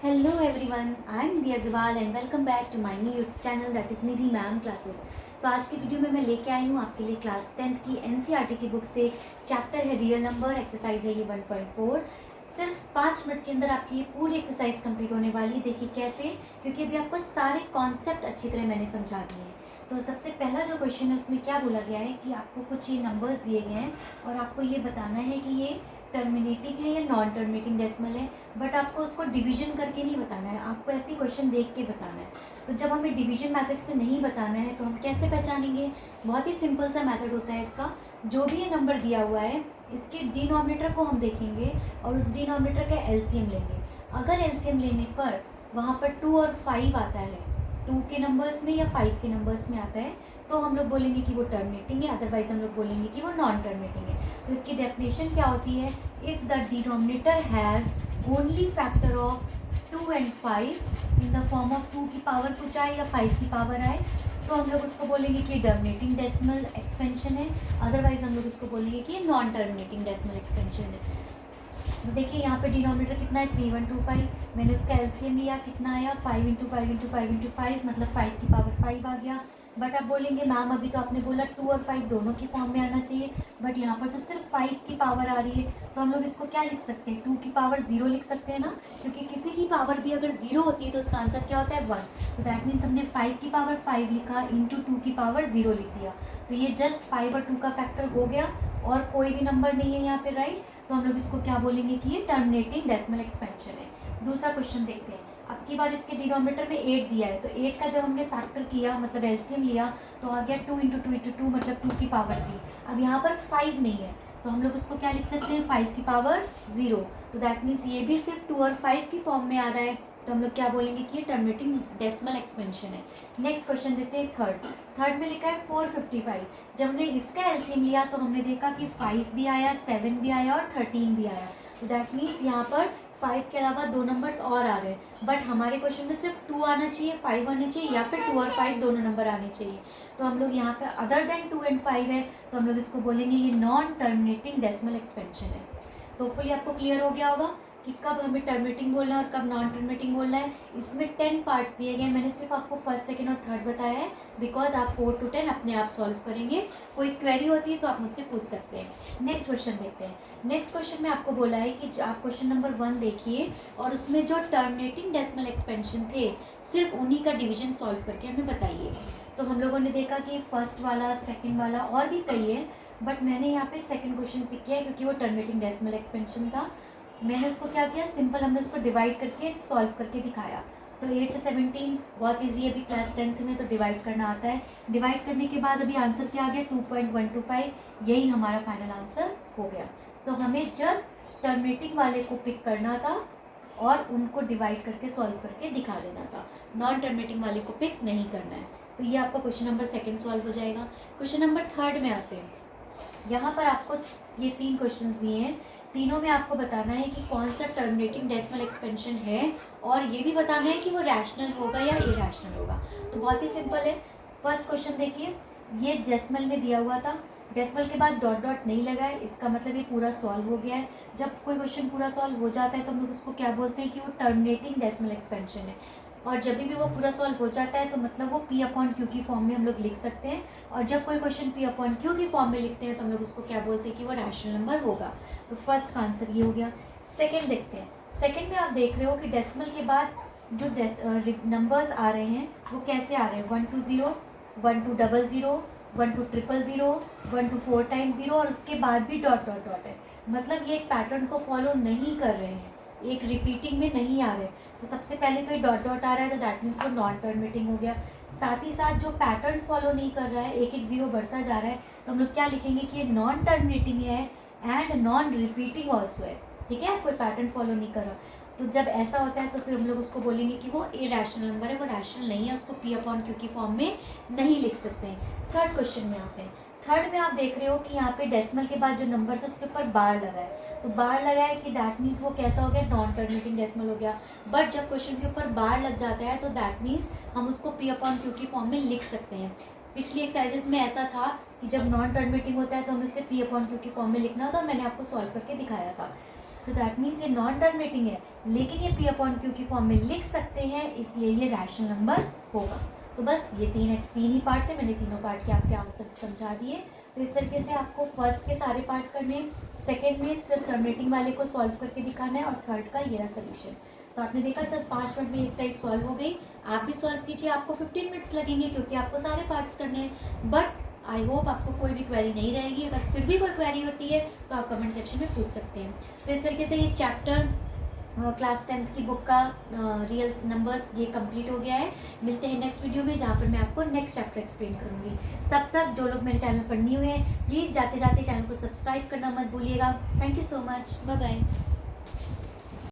Hello everyone, I am Nidhi Agrawal and welcome back to my new YouTube channel that is Nidhi Ma'am Classes. आज की video में मैं लेके आई हूँ आपके लिए क्लास 10th की NCERT की बुक से चैप्टर है रियल नंबर, एक्सरसाइज है ये 1.4। सिर्फ 5 मिनट के अंदर आपकी ये पूरी एक्सरसाइज कंप्लीट होने वाली है। देखिए कैसे, क्योंकि अभी आपको सारे कॉन्सेप्ट अच्छी तरह मैंने समझा दिए हैं। तो सबसे पहला जो क्वेश्चन है उसमें क्या बोला गया है कि आपको कुछ ये नंबर्स दिए गए हैं और आपको ये बताना है कि ये टर्मिनेटिंग है या नॉन टर्मिनेटिंग डेसिमल है, बट आपको उसको डिवीजन करके नहीं बताना है, आपको ऐसे क्वेश्चन देख के बताना है। तो जब हमें डिवीजन मेथड से नहीं बताना है तो हम कैसे पहचानेंगे? बहुत ही सिंपल सा मेथड होता है इसका। जो भी ये नंबर दिया हुआ है इसके डिनोमिनेटर को हम देखेंगे और उस डिनोमिनेटर का एलसीएम लेंगे। अगर एलसीएम लेने पर वहाँ पर 2 और 5 आता है, 2 के नंबर्स में या 5 के नंबर्स में आता है, तो हम लोग बोलेंगे कि वो टर्मिनेटिंग है, अदरवाइज हम लोग बोलेंगे कि वो नॉन टर्मिनेटिंग है। तो इसकी डेफिनेशन क्या होती है? If the denominator has only factor of 2 and 5 in the form of 2 की पावर कुछ आए या 5 की पावर आए, तो हम लोग उसको बोलेंगे कि टर्मिनेटिंग डेसिमल एक्सपेंशन है, अदरवाइज हम लोग उसको बोलेंगे कि नॉन टर्मिनेटिंग डेसिमल एक्सपेंशन है। तो देखिए यहाँ पे डिनोमिनेटर कितना है 3125, मैंने उसका एलसीएम लिया, कितना आया 5 इंटू 5 इंटू 5 इंटू 5, मतलब 5 की पावर 5 आ गया। बट आप बोलेंगे मैम अभी तो आपने बोला 2 और 5 दोनों की फॉर्म में आना चाहिए, बट यहाँ पर तो सिर्फ 5 की पावर आ रही है, तो हम लोग इसको क्या लिख सकते हैं? 2 की पावर 0 लिख सकते हैं ना, क्योंकि किसी की पावर भी अगर 0 होती है तो उसका आंसर क्या होता है 1। तो दैट मीन्स हमने 5 की पावर 5 लिखा इंटू 2 की पावर 0 लिख दिया, तो ये जस्ट 5 और 2 का फैक्टर हो गया और कोई भी नंबर नहीं है यहाँ पे, राइट। तो हम लोग इसको क्या बोलेंगे कि ये टर्मिनेटिंग डेसिमल एक्सपेंशन है। दूसरा क्वेश्चन देखते हैं। अब की बार इसके डिनोमिनेटर में 8 दिया है, तो 8 का जब हमने फैक्टर किया मतलब एलसीएम लिया तो आ गया 2 इंटू 2 इंटू 2, मतलब 2 की पावर 3। अब यहाँ पर 5 नहीं है तो हम लोग उसको क्या लिख सकते हैं? 5 की पावर 0। तो दैट मीन्स ये भी सिर्फ 2 और 5 की फॉर्म में आ रहा है, तो हम लोग क्या बोलेंगे कि ये टर्मिनेटिंग डेसिमल एक्सपेंशन है। नेक्स्ट क्वेश्चन देते हैं थर्ड में लिखा है 455। जब हमने इसका एलसीएम लिया तो हमने देखा कि 5 भी आया, 7 भी आया और 13 भी आया, तो दैट मीन्स यहाँ पर 5 के अलावा 2 नंबर्स और आ रहे हैं, बट हमारे क्वेश्चन में सिर्फ 2 आना चाहिए, 5 आने चाहिए, या फिर 2 और 5 दोनों नंबर आने चाहिए। तो हम लोग यहाँ पे अदर देन 2 and 5 है, तो हम लोग इसको बोलेंगे ये नॉन टर्मिनेटिंग डेसिमल एक्सपेंशन है। तो फुली आपको क्लियर हो गया होगा कि कब हमें टर्मिनेटिंग बोलना है और कब नॉन टर्मिनेटिंग बोलना है। इसमें 10 पार्ट्स दिए गए, मैंने सिर्फ आपको फर्स्ट, सेकंड और थर्ड बताया है, बिकॉज आप 4 to 10 अपने आप सॉल्व करेंगे। कोई क्वेरी होती है तो आप मुझसे पूछ सकते हैं। नेक्स्ट क्वेश्चन देखते हैं। नेक्स्ट क्वेश्चन में आपको बोला है कि आप क्वेश्चन नंबर 1 देखिए और उसमें जो टर्मिनेटिंग डेसिमल एक्सपेंशन थे सिर्फ उन्हीं का डिवीजन सॉल्व करके हमें बताइए। तो हम लोगों ने देखा कि फर्स्ट वाला, सेकेंड वाला और भी कई है, बट मैंने यहाँ पे सेकेंड क्वेश्चन पिक किया क्योंकि वो टर्मिनेटिंग डेसिमल एक्सपेंशन था। मैंने उसको क्या किया, सिंपल हमने उसको डिवाइड करके सॉल्व करके दिखाया। तो 8 से 17 बहुत इजी है, अभी क्लास 10th में तो डिवाइड करना आता है। डिवाइड करने के बाद अभी आंसर क्या आ गया 2.125, यही हमारा फाइनल आंसर हो गया। तो हमें जस्ट टर्मिनेटिंग वाले को पिक करना था और उनको डिवाइड करके सॉल्व करके दिखा देना था, नॉन टर्मिनेटिंग वाले को पिक नहीं करना है। तो ये आपका क्वेश्चन नंबर 2 सॉल्व हो जाएगा। क्वेश्चन नंबर 3 में आते हैं। यहाँ पर आपको ये 3 क्वेश्चंस दिए हैं, तीनों में आपको बताना है कि कौन सा टर्मिनेटिंग डेसिमल एक्सपेंशन है और ये भी बताना है कि वो रैशनल होगा या इरैशनल होगा। तो बहुत ही सिंपल है। फर्स्ट क्वेश्चन देखिए, ये डेसिमल में दिया हुआ था, डेसिमल के बाद डॉट डॉट नहीं लगा है, इसका मतलब ये पूरा सॉल्व हो गया है। जब कोई क्वेश्चन पूरा सॉल्व हो जाता है तो हम लोग उसको क्या बोलते हैं कि वो टर्मिनेटिंग डेसिमल एक्सपेंशन है, और जब भी वो पूरा सॉल्व हो जाता है तो मतलब वो P अपॉन Q की फॉर्म में हम लोग लिख सकते हैं, और जब कोई क्वेश्चन P अपॉन Q की फॉर्म में लिखते हैं तो हम लोग उसको क्या बोलते हैं कि वो रैशनल नंबर होगा। तो फर्स्ट का आंसर ये हो गया। सेकंड देखते हैं। सेकंड में आप देख रहे हो कि डेसिमल के बाद जो नंबर्स आ रहे हैं वो कैसे आ रहे हैं, 1 to 0, 1 to 00, 1 to 000, 1 to 4 times 0, और उसके बाद भी डॉट डॉट डॉट है, मतलब ये एक पैटर्न को फॉलो नहीं कर रहे हैं, एक रिपीटिंग में नहीं आ रहे। तो सबसे पहले तो ये डॉट डॉट आ रहा है, तो दैट मीन्स वो नॉन टर्मिनेटिंग हो गया। साथ ही साथ जो पैटर्न फॉलो नहीं कर रहा है, एक एक जीरो बढ़ता जा रहा है, तो हम लोग क्या लिखेंगे कि ये नॉन टर्मिनेटिंग है एंड नॉन रिपीटिंग ऑल्सो है, ठीक है, कोई पैटर्न फॉलो नहीं कर रहा। तो जब ऐसा होता है तो फिर हम लोग उसको बोलेंगे कि वो इरैशनल नंबर है, वो रैशनल नहीं है, उसको P अपॉन Q की फॉर्म में नहीं लिख सकते हैं। थर्ड क्वेश्चन में यहाँ पे, थर्ड में आप देख रहे हो कि यहाँ पे डेसिमल के बाद जो नंबर है उसके ऊपर बार लगा है, तो बार लगा है कि दैट मीन्स वो कैसा हो गया, नॉन टर्मिनेटिंग डेसिमल हो गया। बट जब क्वेश्चन के ऊपर बार लग जाता है तो दैट मीन्स हम उसको P अपॉन Q की फॉर्म में लिख सकते हैं। पिछली एक्सरसाइजेस में ऐसा था कि जब नॉन टर्मिनेटिंग होता है तो हमें उसे P अपॉन Q की फॉर्म में लिखना था, और मैंने आपको सॉल्व करके दिखाया था। तो दैट मीन्स ये नॉट टर्मिनेटिंग है, लेकिन ये P अपॉन Q की फॉर्म में लिख सकते हैं, इसलिए ये रैशनल नंबर होगा। तो बस ये तीन ही पार्ट थे, मैंने तीनों पार्ट के आपके आंसर समझा दिए। तो इस तरीके से आपको फर्स्ट के सारे पार्ट करने हैं, सेकंड में सिर्फ टर्मिनेटिंग वाले को सॉल्व करके दिखाना है, और थर्ड का ये रहा सोल्यूशन। तो आपने देखा सर 5 मिनट में एक्सरसाइज सॉल्व हो गई। आप भी सॉल्व कीजिए, आपको 15 मिनट्स लगेंगे क्योंकि आपको सारे पार्ट्स करने हैं। बट आई होप आपको कोई भी क्वेरी नहीं रहेगी। अगर फिर भी कोई क्वेरी होती है तो आप कमेंट सेक्शन में पूछ सकते हैं। तो इस तरीके से ये चैप्टर क्लास 10th की बुक का रियल नंबर्स ये कंप्लीट हो गया है। मिलते हैं नेक्स्ट वीडियो में, जहाँ पर मैं आपको नेक्स्ट चैप्टर एक्सप्लेन करूँगी। तब तक जो लोग मेरे चैनल पर न्यू हैं, प्लीज़ जाते जाते चैनल को सब्सक्राइब करना मत भूलिएगा। Thank you so much, bye bye.